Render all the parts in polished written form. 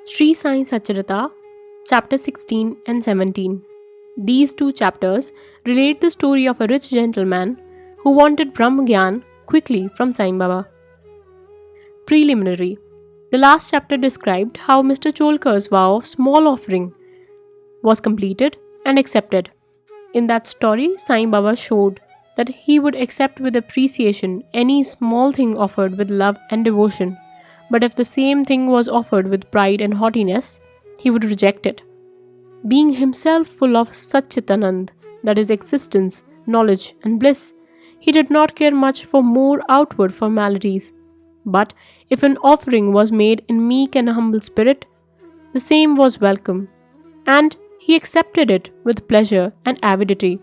SHRI Sai Satcharita, chapter 16 and 17. These two chapters relate the story of a rich gentleman who wanted Brahma Jnana quickly from Sai Baba. Preliminary. The last chapter described how Mr. Cholkar's vow of small offering was completed and accepted. In that story, Sai Baba showed that he would accept with appreciation any small thing offered with love and devotion. But if the same thing was offered with pride and haughtiness, he would reject it. Being himself full of Satchitanand, that is existence, knowledge and bliss, he did not care much for more outward formalities. But if an offering was made in meek and humble spirit, the same was welcome, and he accepted it with pleasure and avidity.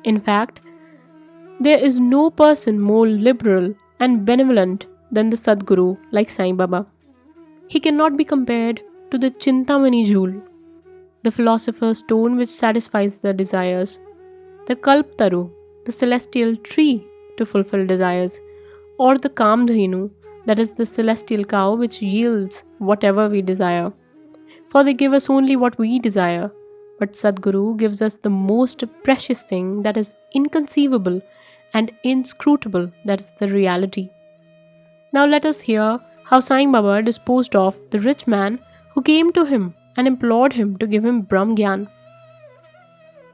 In fact, there is no person more liberal and benevolent than the Sadguru like Sai Baba. He cannot be compared to the Chintamani jewel, the philosopher's stone which satisfies the desires, the Kalptaru, the celestial tree to fulfill desires, or the Kamdhenu, that is the celestial cow which yields whatever we desire. For they give us only what we desire, but Sadguru gives us the most precious thing that is inconceivable and inscrutable, that is the reality. Now let us hear how Sai Baba disposed of the rich man who came to him and implored him to give him Brahma Jnana.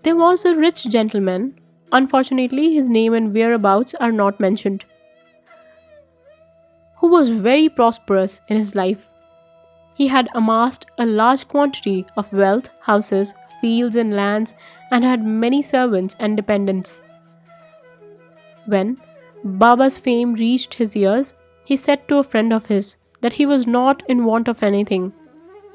There was a rich gentleman, unfortunately his name and whereabouts are not mentioned, who was very prosperous in his life. He had amassed a large quantity of wealth, houses, fields and lands, and had many servants and dependents. When Baba's fame reached his ears, he said to a friend of his that he was not in want of anything,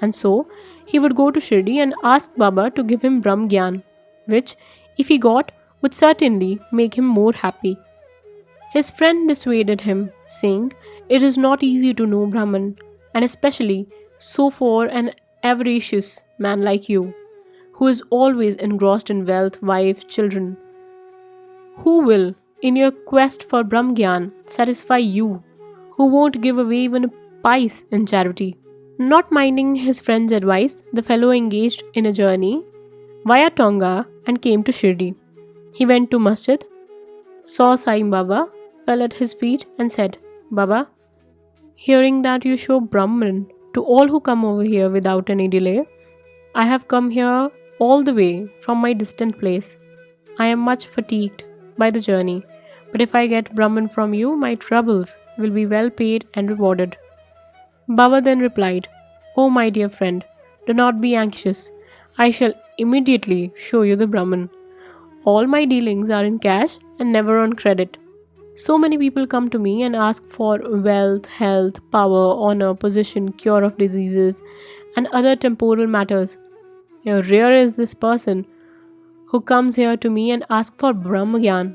and so he would go to Shirdi and ask Baba to give him Brahma Jnana, which, if he got, would certainly make him more happy. His friend dissuaded him, saying, "It is not easy to know Brahman, and especially so for an avaricious man like you, who is always engrossed in wealth, wife, children. Who will, in your quest for Brahma Jnana, satisfy you, who won't give away even a pice in charity?" Not minding his friend's advice, the fellow engaged in a journey via Tonga and came to Shirdi. He went to Masjid, saw Sai Baba, fell at his feet and said, "Baba, hearing that you show Brahman to all who come over here without any delay, I have come here all the way from my distant place. I am much fatigued by the journey, but if I get Brahman from you, my troubles will be well paid and rewarded." Baba then replied, "Oh my dear friend, do not be anxious. I shall immediately show you the Brahman. All my dealings are in cash and never on credit. So many people come to me and ask for wealth, health, power, honor, position, cure of diseases, and other temporal matters. Rare is this person who comes here to me and asks for Brahma Jnana.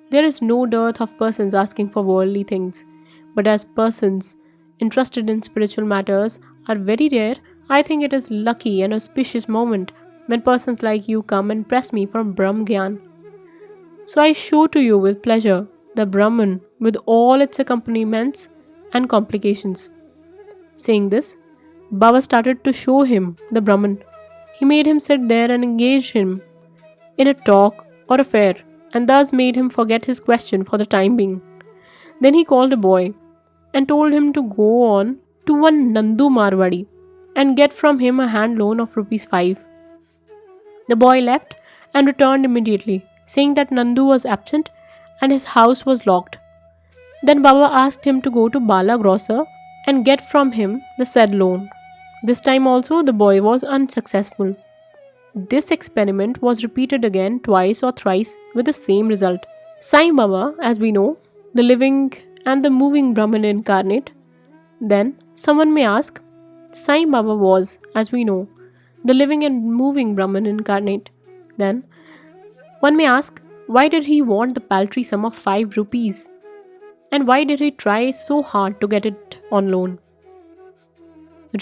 There is no dearth of persons asking for worldly things, but as persons interested in spiritual matters are very rare, I think it is lucky and auspicious moment when persons like you come and press me for Brahma Jnana. So I show to you with pleasure the Brahman with all its accompaniments and complications." Saying this, Baba started to show him the Brahman. He made him sit there and engage him in a talk or affair, and thus made him forget his question for the time being. Then he called a boy and told him to go on to one Nandu Marwadi and get from him a hand loan of ₹5. The boy left and returned immediately, saying that Nandu was absent and his house was locked. Then Baba asked him to go to Bala Grocer and get from him the said loan. This time also the boy was unsuccessful. This experiment was repeated again twice or thrice with the same result. Sai Baba, as we know, the living and the moving Brahman incarnate. Then someone may ask, Sai Baba was, as we know, the living and moving Brahman incarnate. Then one may ask, why did he want the paltry sum of 5 rupees? And why did he try so hard to get it on loan?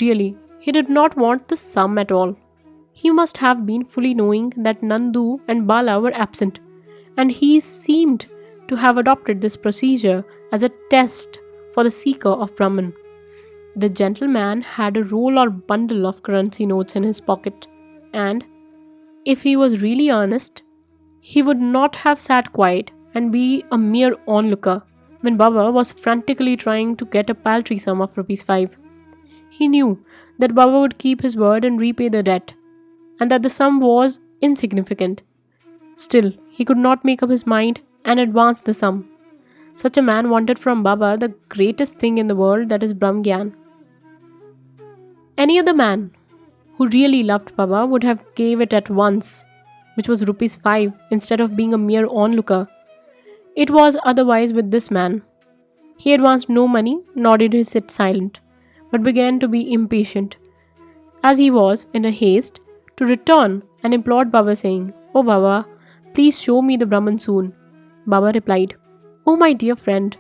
Really, he did not want the sum at all. He must have been fully knowing that Nandu and Bala were absent, and he seemed to have adopted this procedure as a test for the seeker of Brahman. The gentleman had a roll or bundle of currency notes in his pocket, and if he was really earnest, he would not have sat quiet and be a mere onlooker when Baba was frantically trying to get a paltry sum of ₹5. He knew that Baba would keep his word and repay the debt, and that the sum was insignificant. Still, he could not make up his mind and advance the sum. Such a man wanted from Baba the greatest thing in the world, that is Brahma Jnana. Any other man who really loved Baba would have gave it at once, which was ₹5, instead of being a mere onlooker. It was otherwise with this man. He advanced no money, nor did he sit silent, but began to be impatient, as he was in a haste to return, and implored Baba, saying, "Oh Baba, please show me the Brahman soon." Baba replied, "Oh my dear friend,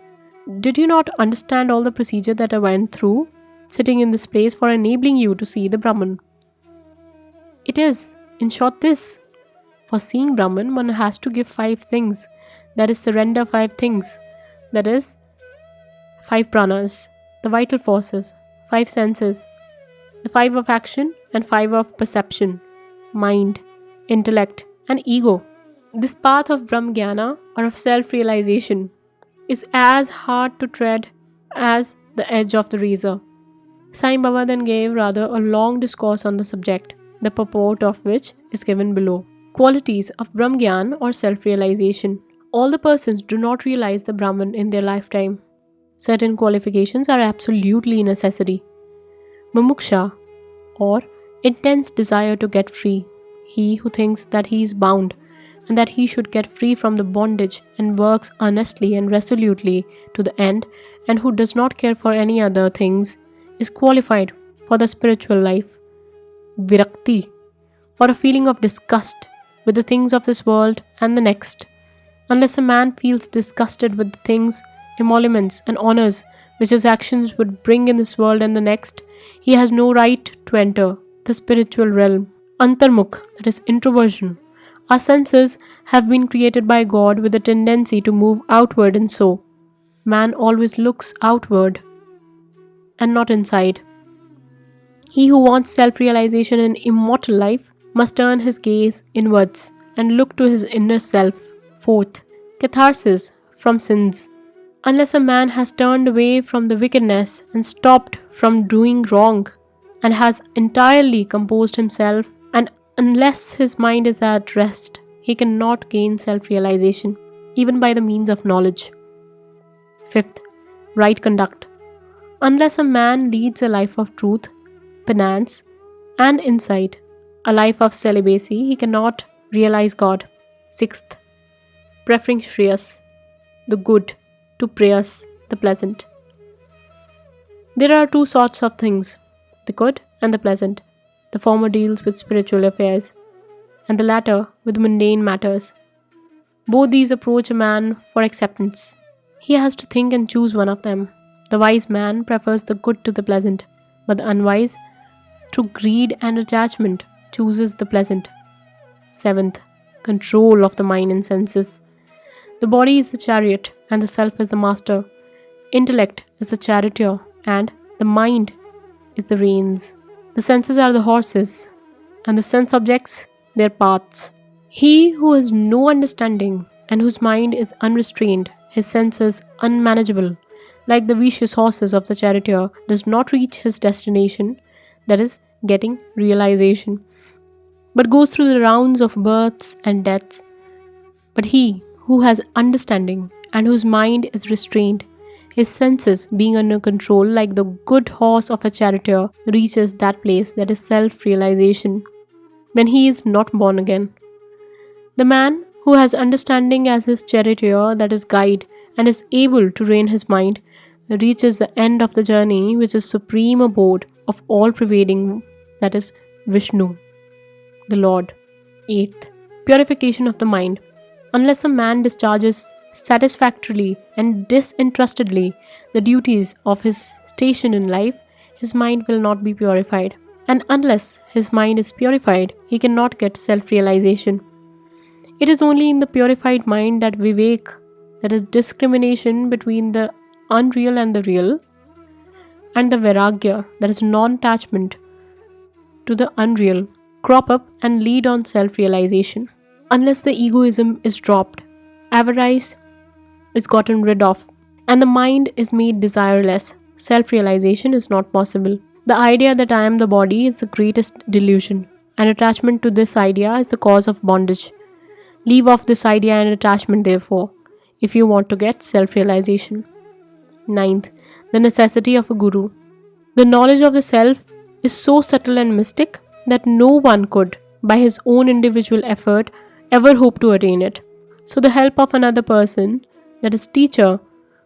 did you not understand all the procedure that I went through, sitting in this place for enabling you to see the Brahman? It is, in short, this. For seeing Brahman, one has to give 5 things, that is, surrender 5 things, that is, 5 pranas, the vital forces, 5 senses, the 5 of action and 5 of perception, mind, intellect, and ego. This path of Brahma Jnana, or of self-realization, is as hard to tread as the edge of the razor. Sai Baba then gave rather a long discourse on the subject, the purport of which is given below. Qualities of Brahma Jnana or self-realization. All the persons do not realize the Brahman in their lifetime. Certain qualifications are absolutely necessary. Mumuksha, or intense desire to get free. He who thinks that he is bound and that he should get free from the bondage and works earnestly and resolutely to the end, and who does not care for any other things, is qualified for the spiritual life. Virakti, or a feeling of disgust with the things of this world and the next. Unless a man feels disgusted with the things, emoluments, and honors which his actions would bring in this world and the next, he has no right to enter the spiritual realm. Antarmukh, that is introversion. Our senses have been created by God with a tendency to move outward, and so man always looks outward and not inside. He who wants self-realization and immortal life must turn his gaze inwards and look to his inner self. 4th, catharsis from sins. Unless a man has turned away from the wickedness and stopped from doing wrong and has entirely composed himself, and unless his mind is at rest, he cannot gain self-realization, even by the means of knowledge. 5th, right conduct. Unless a man leads a life of truth, penance, and insight, a life of celibacy, he cannot realize God. 6th, preferring Shriyas, the good, to Prayas, the pleasant. There are 2 sorts of things, the good and the pleasant. The former deals with spiritual affairs, and the latter with mundane matters. Both these approach a man for acceptance. He has to think and choose one of them. The wise man prefers the good to the pleasant, but the unwise, through greed and attachment, chooses the pleasant. 7th, control of the mind and senses. The body is the chariot, and the self is the master. Intellect is the charioteer, and the mind is the reins. The senses are the horses, and the sense objects their paths. He who has no understanding and whose mind is unrestrained, his senses unmanageable, like the vicious horses of the charioteer, does not reach his destination, that is, getting realization, but goes through the rounds of births and deaths. But he who has understanding and whose mind is restrained, his senses being under control, like the good horse of a charioteer, reaches that place, that is self-realization, when he is not born again. The man who has understanding as his charioteer, that is guide, and is able to rein his mind, reaches the end of the journey, which is supreme abode of all pervading, that is Vishnu, the Lord. 8th, purification of the mind. Unless a man discharges satisfactorily and disinterestedly the duties of his station in life, his mind will not be purified. And unless his mind is purified, he cannot get self-realization. It is only in the purified mind that vivek, that is discrimination between the unreal and the real, and the vairagya, that is non-attachment to the unreal, crop up and lead on self-realization. Unless the egoism is dropped, avarice is gotten rid of, and the mind is made desireless, self-realization is not possible. The idea that I am the body is the greatest delusion, and attachment to this idea is the cause of bondage. Leave off this idea and attachment, therefore, if you want to get self-realization. Ninth, the necessity of a guru. The knowledge of the self is so subtle and mystic that no one could, by his own individual effort, ever hope to attain it. So the help of another person, that is teacher,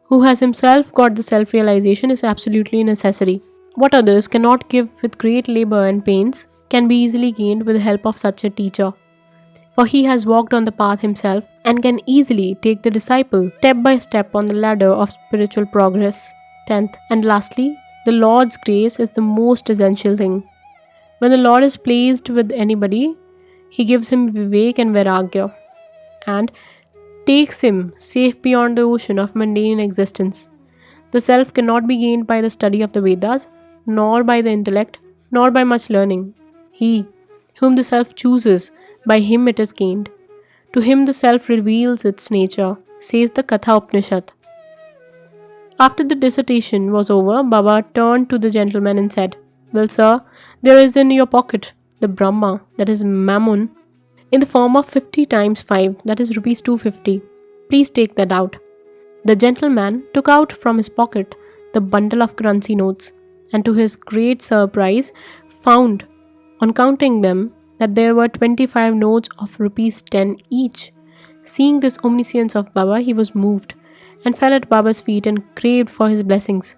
who has himself got the self-realization is absolutely necessary. What others cannot give with great labor and pains can be easily gained with the help of such a teacher. For he has walked on the path himself and can easily take the disciple step by step on the ladder of spiritual progress. 10th and lastly, the Lord's grace is the most essential thing. When the Lord is pleased with anybody, he gives him vivek and vairagya and takes him safe beyond the ocean of mundane existence. The self cannot be gained by the study of the Vedas, nor by the intellect, nor by much learning. He, whom the self chooses, by him it is gained. To him the self reveals its nature, says the Katha Upanishad. After the dissertation was over, Baba turned to the gentleman and said, "Well, sir, there is in your pocket the Brahma, that is Mammon, in the form of 50 times 5, that is rupees 250. Please take that out." The gentleman took out from his pocket the bundle of currency notes, and to his great surprise found, on counting them, that there were 25 notes of rupees 10 each. Seeing this omniscience of Baba, he was moved, and fell at Baba's feet and craved for his blessings.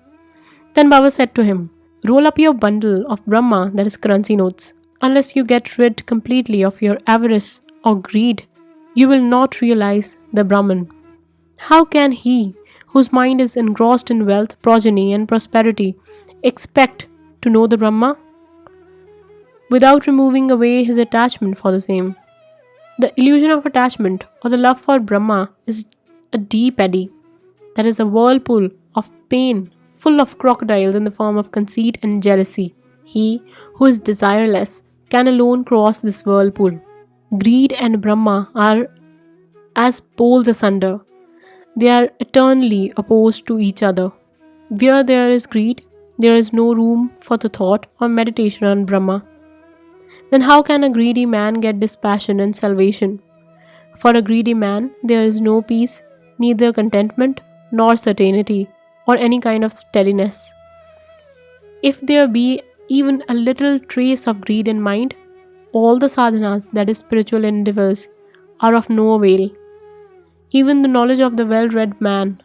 Then Baba said to him, "Roll up your bundle of Brahma, that is currency notes. Unless you get rid completely of your avarice or greed, you will not realize the Brahman. How can he, whose mind is engrossed in wealth, progeny and prosperity, expect to know the Brahma without removing away his attachment for the same?" The illusion of attachment or the love for Brahma is a deep eddy, that is a whirlpool of pain full of crocodiles in the form of conceit and jealousy. He who is desireless can alone cross this whirlpool. Greed and Brahma are as poles asunder. They are eternally opposed to each other. Where there is greed, there is no room for the thought or meditation on Brahma. Then how can a greedy man get dispassion and salvation? For a greedy man, there is no peace, neither contentment, nor certainty, or any kind of steadiness. If there be even a little trace of greed in mind, all the sadhanas, that is spiritual endeavors, are of no avail. Even the knowledge of the well-read man,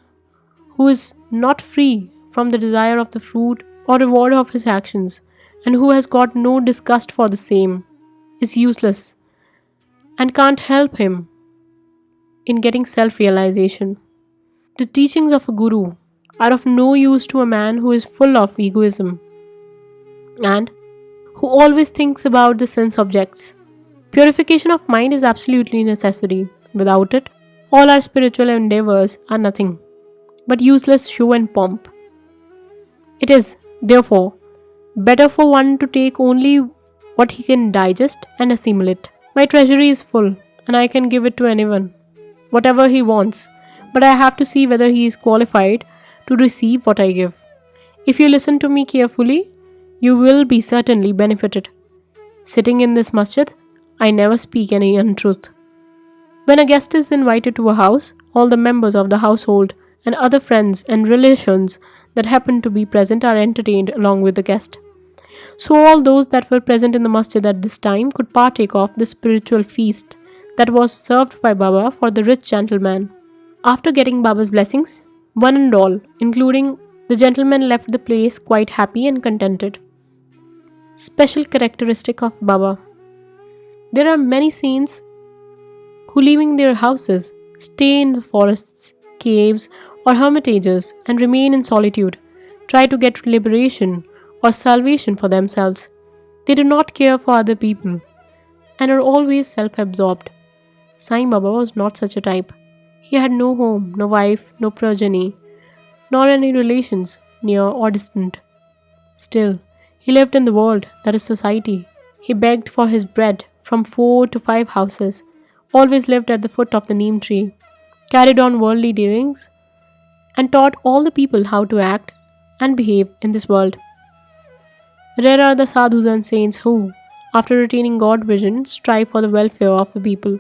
who is not free from the desire of the fruit or reward of his actions, and who has got no disgust for the same, is useless and can't help him in getting self-realization. The teachings of a guru are of no use to a man who is full of egoism and who always thinks about the sense objects. Purification of mind is absolutely necessary. Without it, all our spiritual endeavors are nothing but useless show and pomp. It is, therefore, better for one to take only what he can digest and assimilate. My treasury is full, and I can give it to anyone, whatever he wants, but I have to see whether he is qualified to receive what I give. If you listen to me carefully, you will be certainly benefited. Sitting in this masjid, I never speak any untruth. When a guest is invited to a house, all the members of the household and other friends and relations that happen to be present are entertained along with the guest. So all those that were present in the masjid at this time could partake of the spiritual feast that was served by Baba for the rich gentleman. After getting Baba's blessings, one and all, including the gentleman, left the place quite happy and contented. Special characteristic of Baba. There are many saints who, leaving their houses, stay in the forests, caves or hermitages and remain in solitude, try to get liberation or salvation for themselves. They do not care for other people and are always self-absorbed. Sai Baba was not such a type. He had no home, no wife, no progeny, nor any relations, near or distant. Still, he lived in the world, that is society. He begged for his bread from 4 to 5 houses, always lived at the foot of the neem tree, carried on worldly dealings, and taught all the people how to act and behave in this world. Rare are the sadhus and saints who, after attaining God vision, strive for the welfare of the people.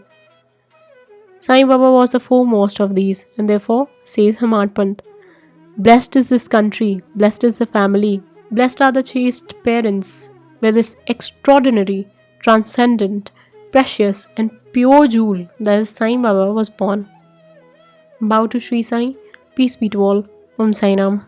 Sai Baba was the foremost of these, and therefore, says Hamadpant, blessed is this country, blessed is the family, blessed are the chaste parents, where this extraordinary, transcendent, precious, and pure jewel that is Sai Baba was born. Bow to Sri Sai, peace be to all. Om Sai Ram.